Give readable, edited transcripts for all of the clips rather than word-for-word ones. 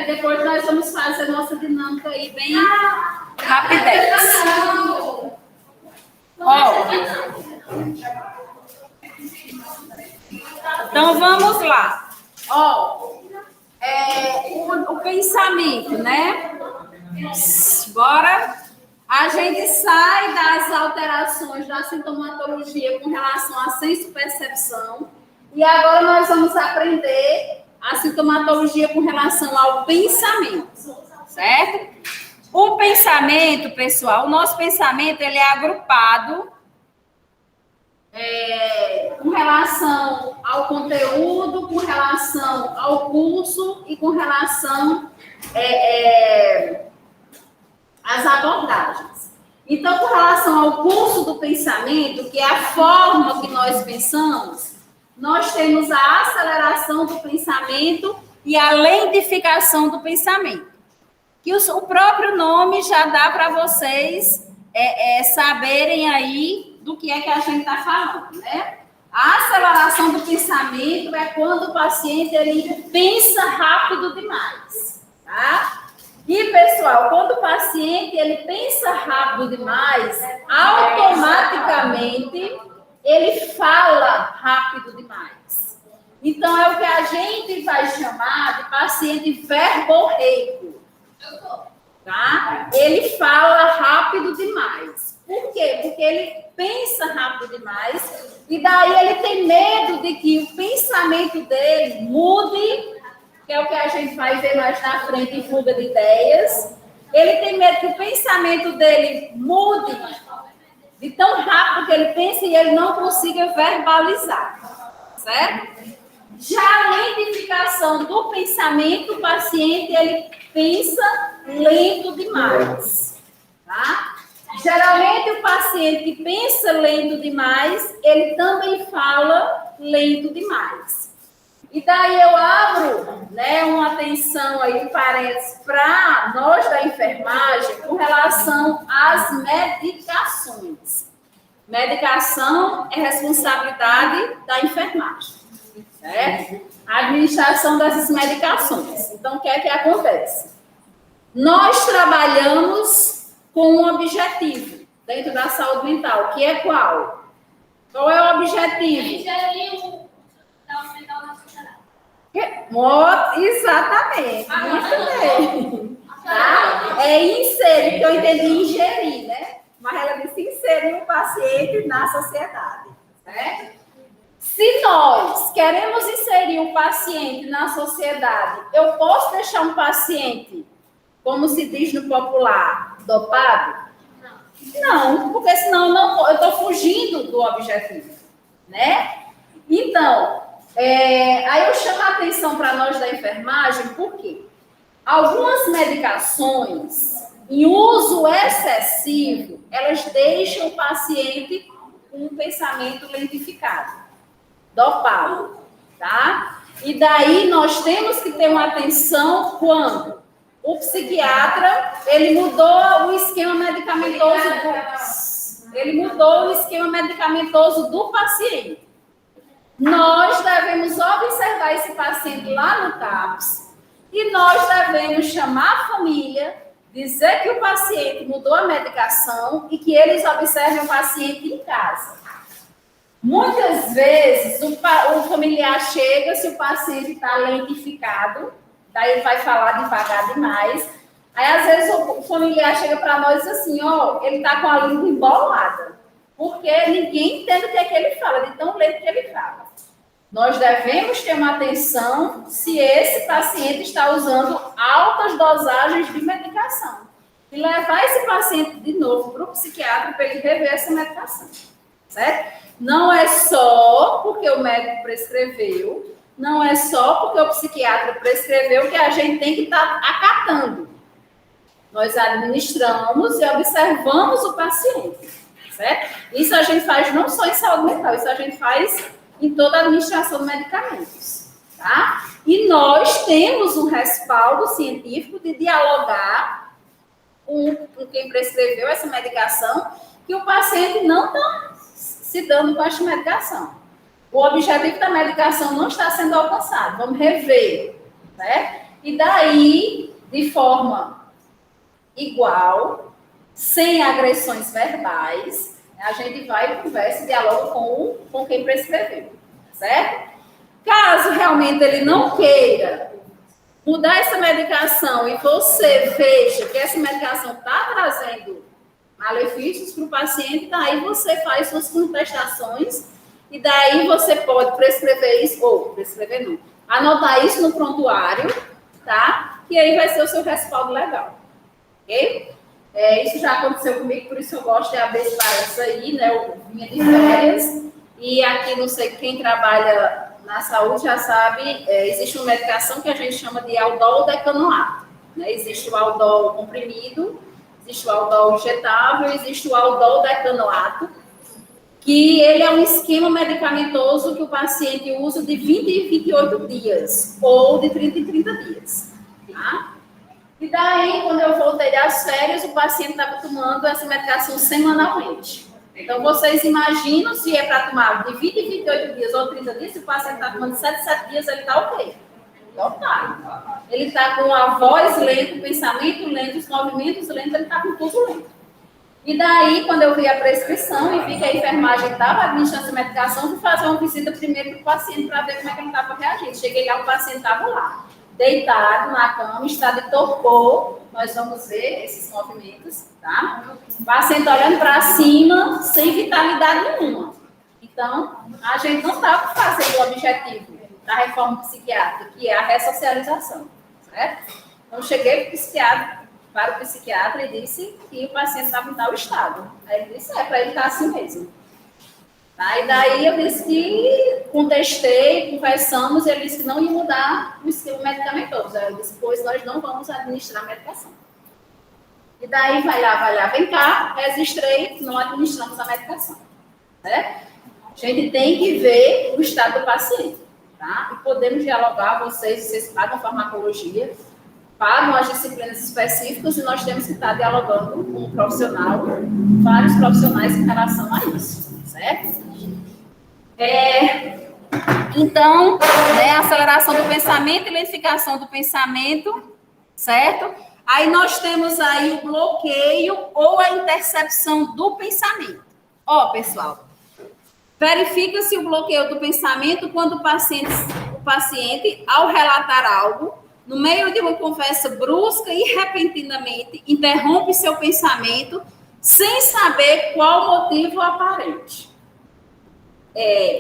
depois nós vamos fazer nossa dinâmica aí bem rapidez. Então, vamos lá. O pensamento, né? Bora. A gente sai das alterações da sintomatologia com relação à senso-percepção. E agora nós vamos aprender a sintomatologia com relação ao pensamento, certo? O pensamento, pessoal, o nosso pensamento, ele é agrupado com relação ao conteúdo, com relação ao curso e com relação às abordagens. Então, com relação ao curso do pensamento, que é a forma que nós pensamos, nós temos a aceleração do pensamento e a lentificação do pensamento. Que o próprio nome já dá para vocês saberem aí do que é que a gente está falando, né? A aceleração do pensamento é quando o paciente ele pensa rápido demais, tá? E, pessoal, quando o paciente ele pensa rápido demais, automaticamente ele fala rápido demais. Então, é o que a gente vai chamar de paciente verborreico. Tá? Ele fala rápido demais. Por quê? Porque ele pensa rápido demais e daí ele tem medo de que o pensamento dele mude, que é o que a gente vai ver mais na frente em fuga de ideias. Ele tem medo que o pensamento dele mude de tão rápido que ele pensa e ele não consiga verbalizar, certo? Já a lentificação do pensamento, o paciente, ele pensa lento demais, tá? Geralmente, o paciente que pensa lento demais, ele também fala lento demais. E daí eu abro, né, uma atenção aí, um parênteses, para nós da enfermagem com relação às medicações. Medicação é responsabilidade da enfermagem, certo? A administração dessas medicações. Então, o que é que acontece? Nós trabalhamos com um objetivo dentro da saúde mental, que é qual? Qual é o objetivo? Exatamente, muito bem. Tá? É inserir, que eu entendi ingerir, né? Mas ela disse inserir o paciente na sociedade, certo? Se nós queremos inserir o paciente na sociedade, eu posso deixar um paciente, como se diz no popular, dopado? Não, porque senão eu estou fugindo do objetivo, né? Então, aí eu chamo a atenção para nós da enfermagem, porque algumas medicações em uso excessivo, elas deixam o paciente com um pensamento lentificado, dopado, tá? E daí nós temos que ter uma atenção quando o psiquiatra, ele mudou o esquema medicamentoso do paciente. Nós devemos observar esse paciente lá no CAPS e nós devemos chamar a família, dizer que o paciente mudou a medicação e que eles observem o paciente em casa. Muitas vezes o familiar chega, se o paciente está lentificado, daí ele vai falar devagar demais. Aí, às vezes, o familiar chega para nós e diz assim, ele está com a língua embolada, porque ninguém entende o que é que ele fala, de tão lento que ele fala. Nós devemos ter uma atenção se esse paciente está usando altas dosagens de medicação. E levar esse paciente de novo para o psiquiatra para ele rever essa medicação, certo? Não é só porque o médico prescreveu, não é só porque o psiquiatra prescreveu que a gente tem que estar acatando. Nós administramos e observamos o paciente, certo? Isso a gente faz não só em saúde mental, isso a gente faz em toda a administração de medicamentos, tá? E nós temos um respaldo científico de dialogar com quem prescreveu essa medicação, que o paciente não está se dando com essa medicação. O objetivo da medicação não está sendo alcançado. Vamos rever, né? E daí, de forma igual, sem agressões verbais, a gente vai, conversa e dialoga com quem prescreveu, certo? Caso realmente ele não queira mudar essa medicação e você veja que essa medicação está trazendo malefícios para o paciente, daí você faz suas contestações e daí você pode prescrever isso, ou prescrever não, anotar isso no prontuário, tá? Que aí vai ser o seu respaldo legal, ok? Isso já aconteceu comigo, por isso eu gosto de abrir isso aí, né? Eu vinha de férias e aqui, não sei, quem trabalha na saúde já sabe, existe uma medicação que a gente chama de aldol decanoato, né? Existe o aldol comprimido, existe o aldol injetável, existe o aldol decanoato, que ele é um esquema medicamentoso que o paciente usa de 20 em 28 dias, ou de 30 em 30 dias, tá? E daí, quando eu voltei das férias, o paciente estava tomando essa medicação semanalmente. Então, vocês imaginam se é para tomar de 20 em 28 dias ou 30 dias, se o paciente está tomando 7 dias, ele está ok. Então, tá. Ele está com a voz lenta, o pensamento lento, os movimentos lentos, ele está com tudo lento. E daí, quando eu vi a prescrição e vi que a enfermagem estava administrando essa medicação, fui fazer uma visita primeiro para o paciente para ver como é que ele estava reagindo. Cheguei lá, o paciente estava lá, deitado na cama, estado de torpor. Nós vamos ver esses movimentos, tá? O paciente olhando para cima, sem vitalidade nenhuma. Então, a gente não está fazendo o objetivo da reforma psiquiátrica, que é a ressocialização, certo? Então, cheguei para o psiquiatra e disse que o paciente estava em tal estado. Aí ele disse, para ele estar assim mesmo. Tá? E daí eu disse que contestei, conversamos, e ele disse que não ia mudar o esquema medicamentoso. Aí eu disse, pois nós não vamos administrar a medicação. E daí vai lá, vem cá, registrei, não administramos a medicação. Certo? A gente tem que ver o estado do paciente. Tá? E podemos dialogar, vocês pagam farmacologia, pagam as disciplinas específicas e nós temos que estar dialogando com um profissional, vários profissionais em relação a isso, certo? Então, né, aceleração do pensamento e lentificação do pensamento, certo? Aí nós temos aí o bloqueio ou a intercepção do pensamento. Ó, pessoal, verifica-se o bloqueio do pensamento quando o paciente, ao relatar algo, no meio de uma conversa brusca e repentinamente, interrompe seu pensamento sem saber qual motivo aparente.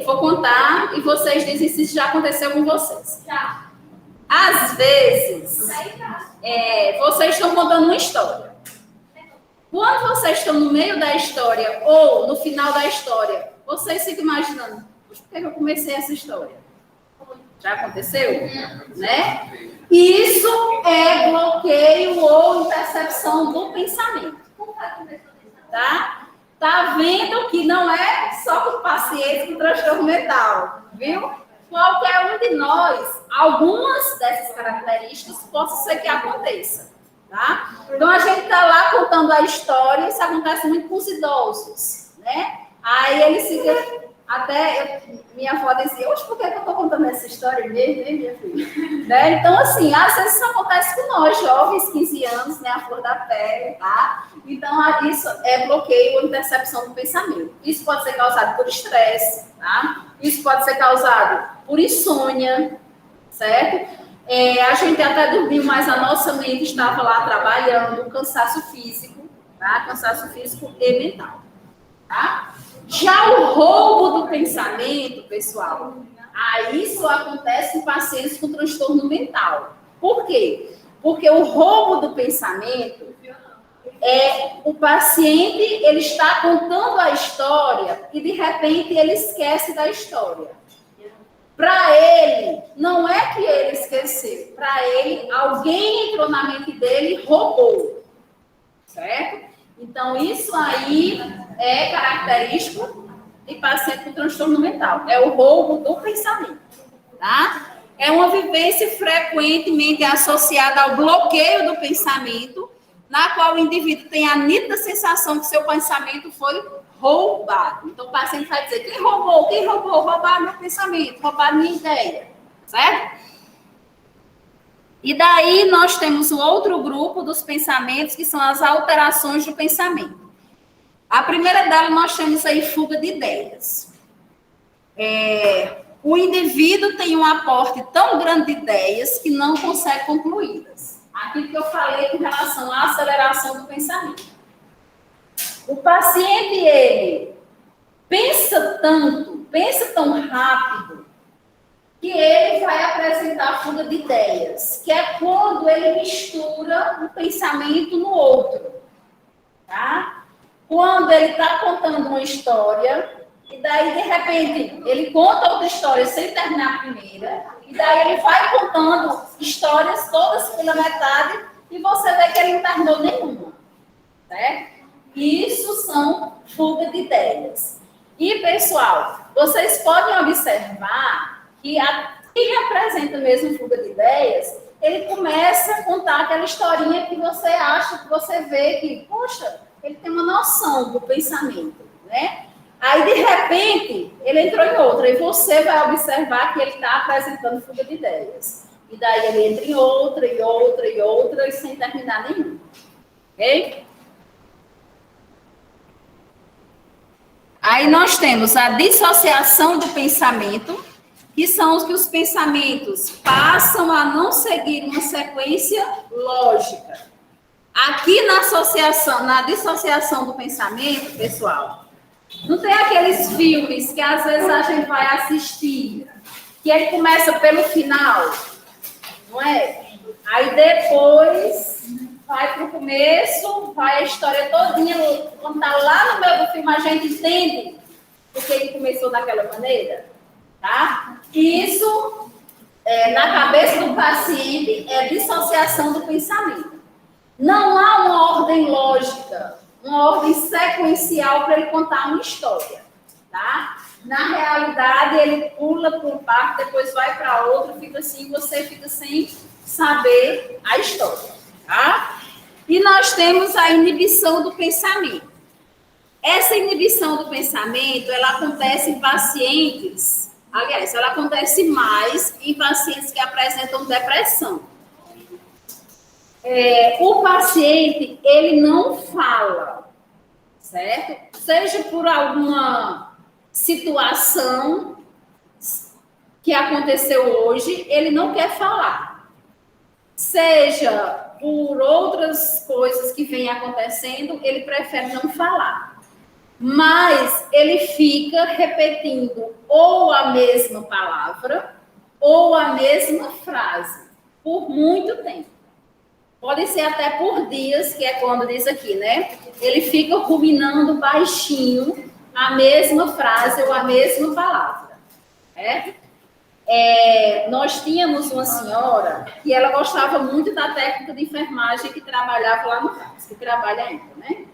Vou contar e vocês dizem se isso já aconteceu com vocês. Já. Às vezes, vocês estão contando uma história. Quando vocês estão no meio da história ou no final da história, vocês ficam imaginando, por que eu comecei essa história? Já aconteceu? Né? Isso é bloqueio ou intercepção do pensamento. Tá vendo que não é só com pacientes com transtorno mental, viu? Qualquer um de nós, algumas dessas características, possa ser que aconteça, tá? Então, a gente tá lá contando a história, isso acontece muito com os idosos, né? Aí eles ficam... minha avó dizia, hoje por que eu estou contando essa história mesmo, hein, minha filha? Né? Então, assim, às vezes isso acontece com nós, jovens, 15 anos, né, a flor da pele, tá? Então, isso é bloqueio ou intercepção do pensamento. Isso pode ser causado por estresse, tá? Isso pode ser causado por insônia, certo? A gente até dormiu, mas a nossa mente estava lá trabalhando, cansaço físico, tá? Cansaço físico e mental, tá? Já o roubo do pensamento, pessoal, aí só acontece em pacientes com transtorno mental. Por quê? Porque o roubo do pensamento o paciente, ele está contando a história e de repente ele esquece da história. Para ele, não é que ele esqueceu, para ele, alguém entrou na mente dele e roubou, certo? Então, isso aí é característico de paciente com transtorno mental. É o roubo do pensamento, tá? É uma vivência frequentemente associada ao bloqueio do pensamento, na qual o indivíduo tem a nítida sensação que seu pensamento foi roubado. Então, o paciente vai dizer, quem roubou? Quem roubou? Roubaram meu pensamento, roubaram minha ideia, certo? E daí nós temos o outro grupo dos pensamentos, que são as alterações do pensamento. A primeira delas, nós temos aí fuga de ideias. O indivíduo tem um aporte tão grande de ideias que não consegue concluí-las. Aquilo que eu falei com relação à aceleração do pensamento. O paciente, ele pensa tão rápido, que ele vai apresentar fuga de ideias, que é quando ele mistura um pensamento no outro, tá? Quando ele está contando uma história, e daí, de repente, ele conta outra história sem terminar a primeira, e daí ele vai contando histórias todas pela metade, e você vê que ele não terminou nenhuma, certo? Isso são fuga de ideias. E, pessoal, vocês podem observar que quem apresenta mesmo fuga de ideias, ele começa a contar aquela historinha que você acha, que você vê que, poxa, ele tem uma noção do pensamento, né? Aí, de repente, ele entrou em outra, e você vai observar que ele está apresentando fuga de ideias. E daí ele entra em outra, e outra, e outra, e sem terminar nenhuma. Ok? Aí nós temos a dissociação do pensamento, que são os que os pensamentos passam a não seguir uma sequência lógica. Aqui na dissociação do pensamento, pessoal, não tem aqueles filmes que às vezes a gente vai assistir, que ele começa pelo final, não é? Aí depois vai para o começo, vai a história todinha, quando está lá no meio do filme, a gente entende porque ele começou daquela maneira, tá? Isso, na cabeça do paciente, é dissociação do pensamento. Não há uma ordem lógica, uma ordem sequencial para ele contar uma história, tá? Na realidade, ele pula para um parte, depois vai para outro, fica assim, você fica sem saber a história, tá? E nós temos a inibição do pensamento. Essa inibição do pensamento, ela acontece em pacientes, aliás, ela acontece mais em pacientes que apresentam depressão. O paciente, ele não fala, certo? Seja por alguma situação que aconteceu hoje, ele não quer falar. Seja por outras coisas que vêm acontecendo, ele prefere não falar. Mas ele fica repetindo ou a mesma palavra ou a mesma frase por muito tempo. Pode ser até por dias, que é quando diz aqui, né? Ele fica ruminando baixinho a mesma frase ou a mesma palavra. Nós tínhamos uma senhora que ela gostava muito da técnica de enfermagem que trabalhava lá no campus, que trabalha ainda, né?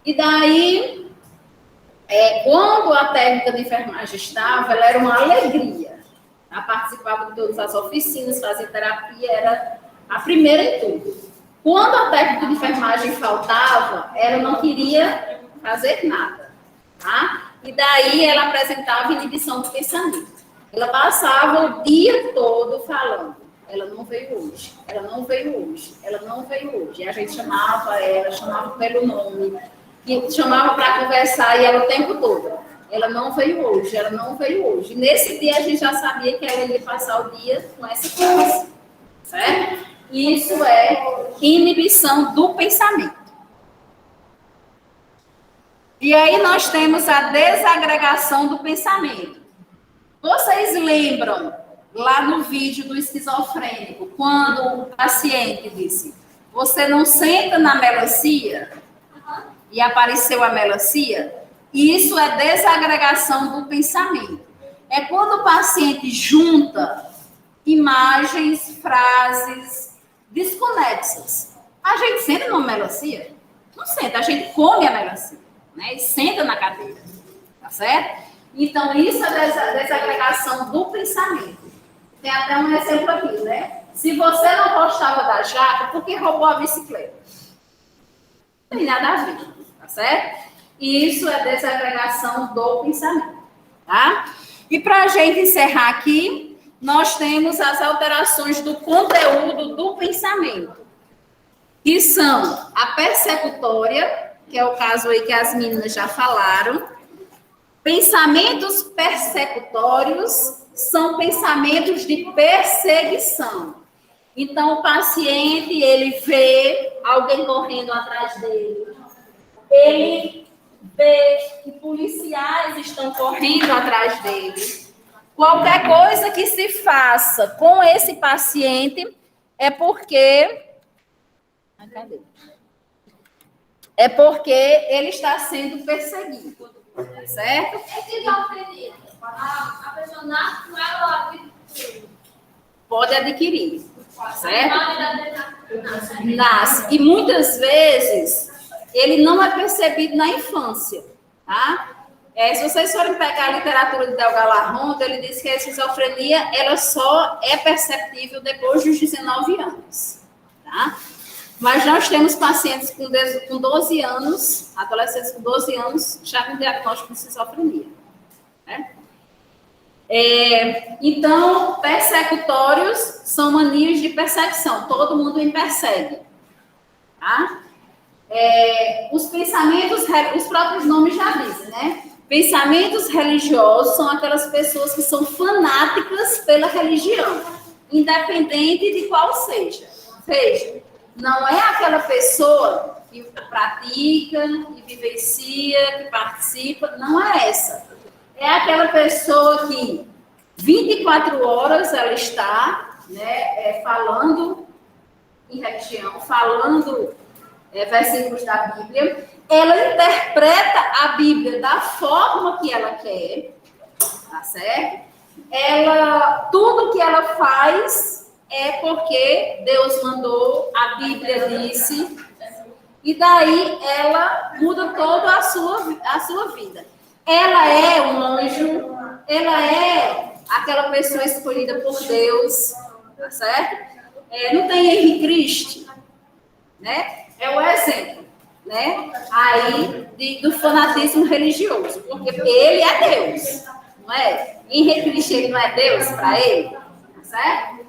E daí, quando a técnica de enfermagem estava, ela era uma alegria. Ela participava de todas as oficinas, fazia terapia, era a primeira em tudo. Quando a técnica de enfermagem faltava, ela não queria fazer nada, tá? E daí ela apresentava inibição do pensamento. Ela passava o dia todo falando, ela não veio hoje, ela não veio hoje, ela não veio hoje. E a gente chamava ela, chamava pelo nome, e chamava para conversar, e ela o tempo todo, ela não veio hoje, ela não veio hoje. E nesse dia a gente já sabia que ela ia passar o dia com essa coisa, certo? Isso é inibição do pensamento. E aí nós temos a desagregação do pensamento. Vocês lembram lá no vídeo do esquizofrênico, quando o paciente disse, você não senta na melancia? E apareceu a melancia? Isso é desagregação do pensamento. É quando o paciente junta imagens, frases desconexas. A gente senta numa melancia? Não senta, a gente come a melancia, né? E senta na cadeira, tá certo? Então, isso é desagregação do pensamento. Tem até um exemplo aqui, né? Se você não gostava da jaca, por que roubou a bicicleta? Não tem nada a ver, tá certo? E isso é desagregação do pensamento, tá? E para a gente encerrar aqui, nós temos as alterações do conteúdo do pensamento, que são a persecutória, que é o caso aí que as meninas já falaram. Pensamentos persecutórios são pensamentos de perseguição. Então, o paciente, ele vê alguém correndo atrás dele, ele vê que policiais estão correndo atrás dele. Qualquer coisa que se faça com esse paciente é porque ele está sendo perseguido, certo? É que já aprendi. A pessoa nasce com ela, Pode adquirir, certo? Nasce. E muitas vezes ele não é percebido na infância, tá? Se vocês forem pegar a literatura de Del Galarrondo, ele diz que a esquizofrenia ela só é perceptível depois dos 19 anos, tá? Mas nós temos pacientes com 12 anos, adolescentes com 12 anos, já com diagnóstico de esquizofrenia, né? Então, persecutórios são manias de perseguição. Todo mundo me persegue, tá? Os pensamentos, os próprios nomes já dizem, né? Pensamentos religiosos são aquelas pessoas que são fanáticas pela religião, independente de qual seja. Veja, não é aquela pessoa que pratica, que vivencia, que participa, não é essa. É aquela pessoa que 24 horas ela está, né, falando em religião, falando versículos da Bíblia, ela interpreta a Bíblia da forma que ela quer, tá certo? Tudo que ela faz é porque Deus mandou, a Bíblia disse, e daí ela muda toda a sua vida. Ela é um anjo, ela é aquela pessoa escolhida por Deus, tá certo? Não tem Henri Cristo, né? É o exemplo, né? Aí do fanatismo religioso, porque ele é Deus, não é? Henri Cristo ele não é Deus para ele, tá certo?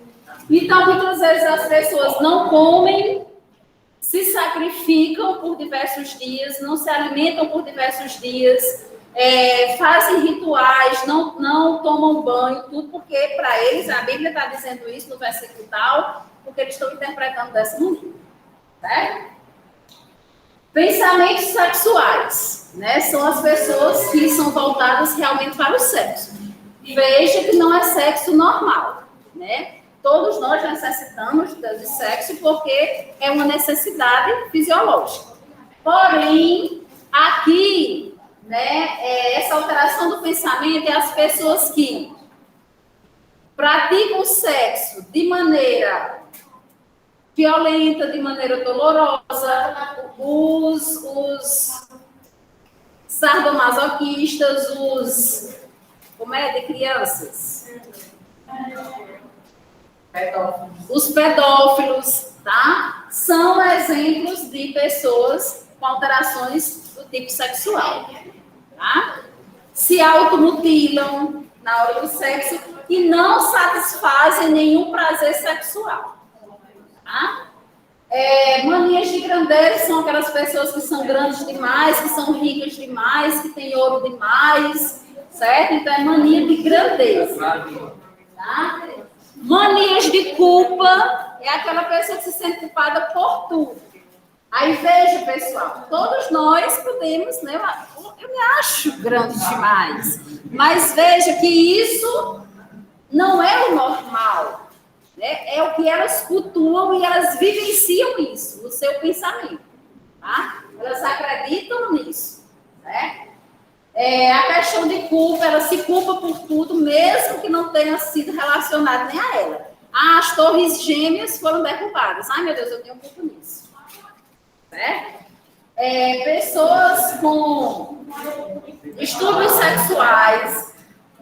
Então, muitas vezes as pessoas não comem, se sacrificam por diversos dias, não se alimentam por diversos dias, fazem rituais, não tomam banho, tudo porque para eles, a Bíblia está dizendo isso no versículo tal, porque eles estão interpretando dessa maneira, certo? Pensamentos sexuais, né? São as pessoas que são voltadas realmente para o sexo. Veja que não é sexo normal, né? Todos nós necessitamos de sexo porque é uma necessidade fisiológica. Porém, aqui, né, essa alteração do pensamento é as pessoas que praticam o sexo de maneira violenta, de maneira dolorosa, os sadomasoquistas, de crianças? Os pedófilos, tá? São exemplos de pessoas com alterações do tipo sexual, tá? Se automutilam na hora do sexo e não satisfazem nenhum prazer sexual, tá? Manias de grandeza são aquelas pessoas que são grandes demais, que são ricas demais, que têm ouro demais, certo? Então, é mania de grandeza, tá? Manias de culpa é aquela pessoa que se sente culpada por tudo. Aí veja, pessoal, todos nós podemos, né? Eu me acho grande demais, mas veja que isso não é o normal, né? É o que elas cultuam e elas vivenciam isso no seu pensamento, tá? Elas acreditam nisso, né? A questão de culpa, ela se culpa por tudo, mesmo que não tenha sido relacionado nem a ela. As torres gêmeas foram derrubadas. Ai, meu Deus, eu tenho culpa nisso. Certo? Pessoas com distúrbios sexuais,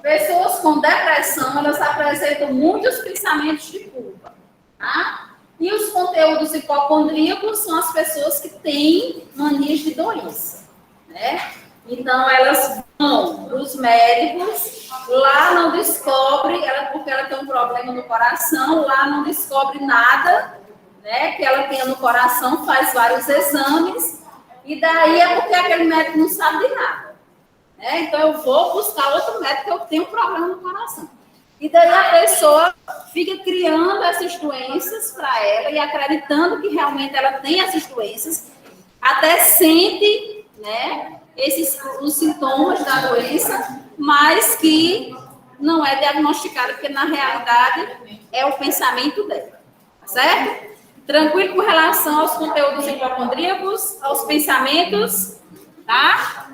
pessoas com depressão, elas apresentam muitos pensamentos de culpa. Tá? E os conteúdos hipocondríacos são as pessoas que têm manias de doença, né? Então, elas os médicos, lá não descobre, porque ela tem um problema no coração, lá não descobre nada, né, que ela tenha no coração, faz vários exames, e daí é porque aquele médico não sabe de nada. Né? Então, eu vou buscar outro médico que eu tenho um problema no coração. E daí a pessoa fica criando essas doenças para ela e acreditando que realmente ela tem essas doenças, até sente, né, os sintomas da doença, mas que não é diagnosticado, porque na realidade é o pensamento dela. Tá certo? Tranquilo com relação aos conteúdos hipocondríacos, aos pensamentos, tá?